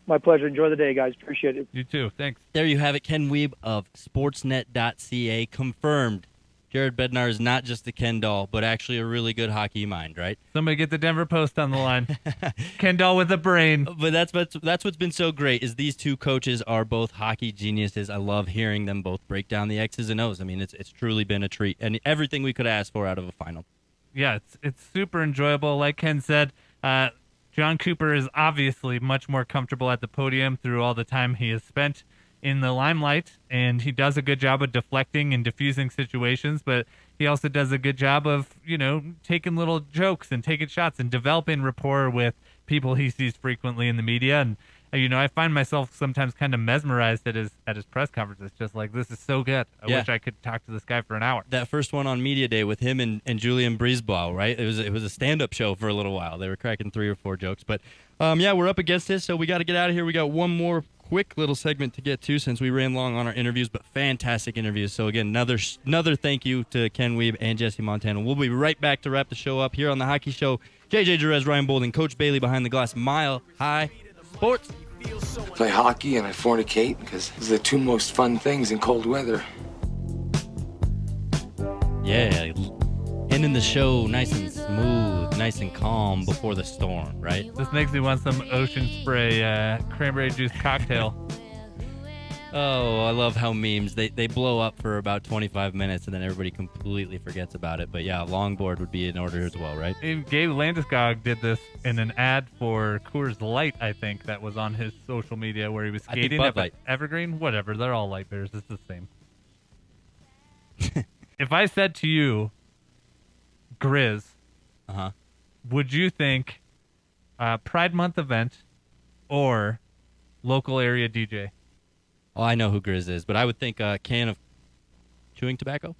My pleasure. Enjoy the day, guys. Appreciate it. You too. Thanks. There you have it. Ken Wiebe of Sportsnet.ca confirmed. Jared Bednar is not just a Ken doll, but actually a really good hockey mind, right? Somebody get the Denver Post on the line. Ken doll with a brain. But that's what's been so great is these two coaches are both hockey geniuses. I love hearing them both break down the X's and O's. I mean, it's truly been a treat, and everything we could ask for out of a final. Yeah, it's super enjoyable. Like Ken said, John Cooper is obviously much more comfortable at the podium through all the time he has spent in the limelight, and he does a good job of deflecting and diffusing situations, but he also does a good job of, taking little jokes and taking shots and developing rapport with people he sees frequently in the media. And, I find myself sometimes kind of mesmerized at his press conferences, just like, this is so good. I wish I could talk to this guy for an hour. That first one on Media Day with him and Julian Brisebois, right? It was a stand-up show for a little while. They were cracking 3 or 4 jokes. But, we're up against this, so we got to get out of here. We got one more quick little segment to get to since we ran long on our interviews, but fantastic interviews. So, again, another thank you to Ken Wiebe and Jesse Montano. We'll be right back to wrap the show up here on The Hockey Show. JJ Jerez, Ryan Bolden, Coach Bailey behind the glass, Mile High Sports. I play hockey and I fornicate because those are the 2 most fun things in cold weather. Yeah, ending the show nice and smooth, nice and calm before the storm, right? This makes me want some Ocean Spray cranberry juice cocktail. Oh, I love how memes, they blow up for about 25 minutes and then everybody completely forgets about it. But yeah, longboard would be in order as well, right? Gabe Landeskog did this in an ad for Coors Light, I think, that was on his social media where he was skating at Evergreen. Whatever, they're all light beers. It's the same. If I said to you, Grizz, would you think Pride Month event or local area DJ? Oh, I know who Grizz is, but I would think a can of chewing tobacco.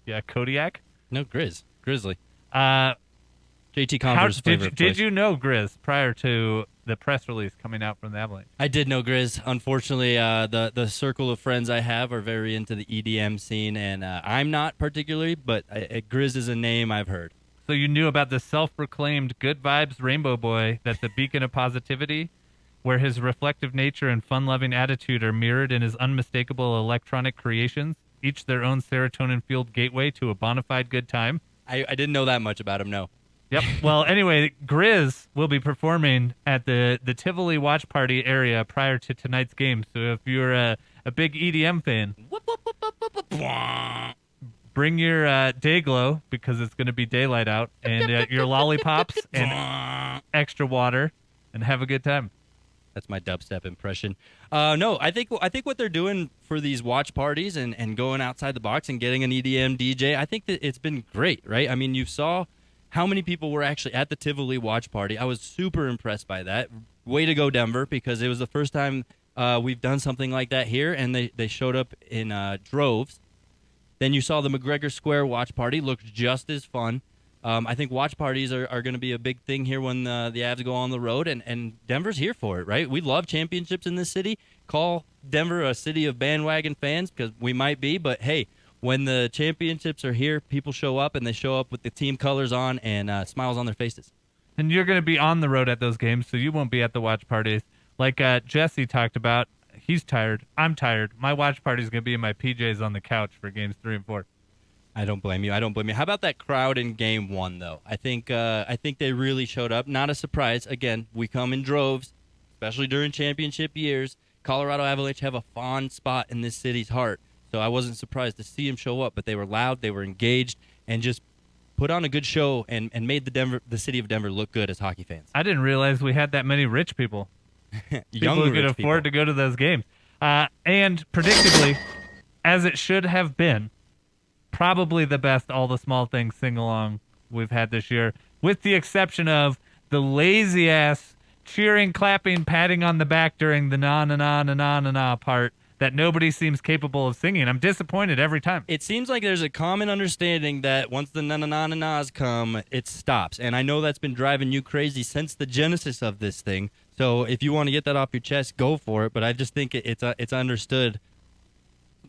Yeah, Kodiak? No, Grizz. Grizzly. JT Converse flavor. Did you know Grizz prior to the press release coming out from the Avalanche? I did know Grizz. Unfortunately, the circle of friends I have are very into the EDM scene, and I'm not particularly, but Grizz is a name I've heard. So you knew about the self-proclaimed good vibes rainbow boy that's a beacon of positivity, where his reflective nature and fun-loving attitude are mirrored in his unmistakable electronic creations, each their own serotonin-fueled gateway to a bona fide good time? I didn't know that much about him, no. Yep. Well, anyway, Grizz will be performing at the Tivoli Watch Party area prior to tonight's game. So if you're a big EDM fan, bring your Dayglow, because it's going to be daylight out, and your lollipops and extra water, and have a good time. That's my dubstep impression. No, I think what they're doing for these watch parties and going outside the box and getting an EDM DJ, I think that it's been great, right? I mean, you saw how many people were actually at the Tivoli watch party. I was super impressed by that. Way to go, Denver, because it was the first time we've done something like that here, and they showed up in droves. Then you saw the McGregor Square watch party. Looked just as fun. I think watch parties are going to be a big thing here when the Avs go on the road, and Denver's here for it, right? We love championships in this city. Call Denver a city of bandwagon fans, because we might be, but hey, when the championships are here, people show up, and they show up with the team colors on and smiles on their faces. And you're going to be on the road at those games, so you won't be at the watch parties. Like Jesse talked about, he's tired. I'm tired. My watch party's going to be in my PJs on the couch for games 3 and 4. I don't blame you. How about that crowd in Game 1, though? I think they really showed up. Not a surprise. Again, we come in droves, especially during championship years. Colorado Avalanche have a fond spot in this city's heart, so I wasn't surprised to see them show up. But they were loud, they were engaged, and just put on a good show and made the city of Denver look good as hockey fans. I didn't realize we had that many rich people. People who could afford to go to those games. And predictably, as it should have been, probably the best All the Small Things sing-along we've had this year, with the exception of the lazy-ass cheering, clapping, patting on the back during the na-na-na-na-na-na part that nobody seems capable of singing. I'm disappointed every time. It seems like there's a common understanding that once the na-na-na-na-nas come, it stops. And I know that's been driving you crazy since the genesis of this thing. So if you want to get that off your chest, go for it. But I just think it's understood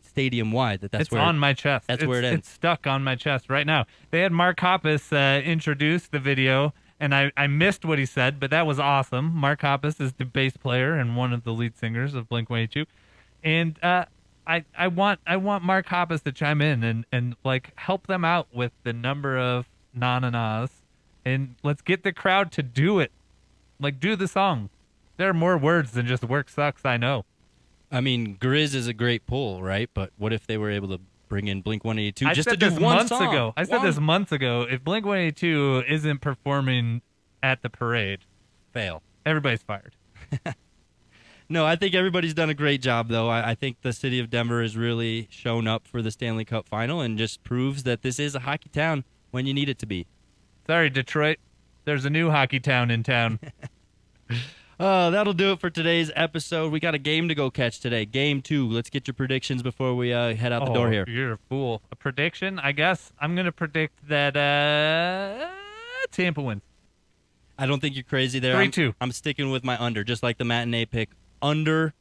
stadium-wide that's where on my chest. That's where it ends. It's stuck on my chest right now. They had Mark Hoppus introduce the video, and I missed what he said, but that was awesome. Mark Hoppus is the bass player and one of the lead singers of Blink-182. And I want Mark Hoppus to chime in and like help them out with the number of na-na-nas, and let's get the crowd to do it. Like, do the song. There are more words than just "work sucks," I know. I mean, Grizz is a great pull, right? But what if they were able to bring in Blink-182 just to do one song? I said this months ago. If Blink-182 isn't performing at the parade, fail. Everybody's fired. No, I think everybody's done a great job, though. I think the city of Denver has really shown up for the Stanley Cup Final and just proves that this is a hockey town when you need it to be. Sorry, Detroit. There's a new hockey town in town. That'll do it for today's episode. We got a game to go catch today. Game 2. Let's get your predictions before we head out the door here. You're a fool. A prediction? I guess I'm going to predict that Tampa wins. I don't think you're crazy there. 3-2. I'm sticking with my under, just like the matinee pick. Under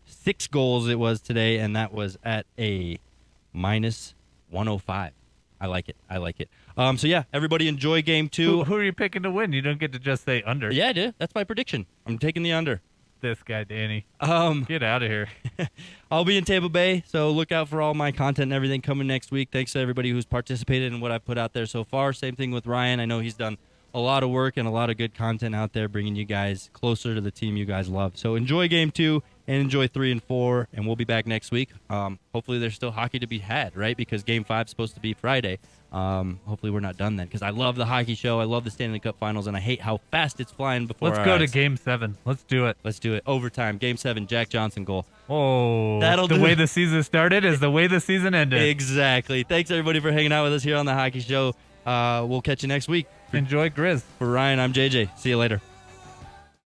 6 goals it was today, and that was at a minus 105. I like it. So, yeah, everybody enjoy Game 2. Who are you picking to win? You don't get to just say under. Yeah, I do. That's my prediction. I'm taking the under. This guy, Danny. Get out of here. I'll be in Tampa Bay, so look out for all my content and everything coming next week. Thanks to everybody who's participated in what I've put out there so far. Same thing with Ryan. I know he's done a lot of work and a lot of good content out there, bringing you guys closer to the team you guys love. So enjoy Game 2 and enjoy 3 and 4, and we'll be back next week. Hopefully there's still hockey to be had, right? Because Game 5 is supposed to be Friday. Hopefully we're not done then, because I love the hockey show. I love the Stanley Cup Finals, and I hate how fast it's flying before Let's our go eyes. to Game 7. Let's do it. Let's do it. Overtime. Game 7, Jack Johnson goal. Oh, the way the season started is the way the season ended. Exactly. Thanks, everybody, for hanging out with us here on the hockey show. We'll catch you next week. Enjoy Grizz. For Ryan, I'm JJ. See you later.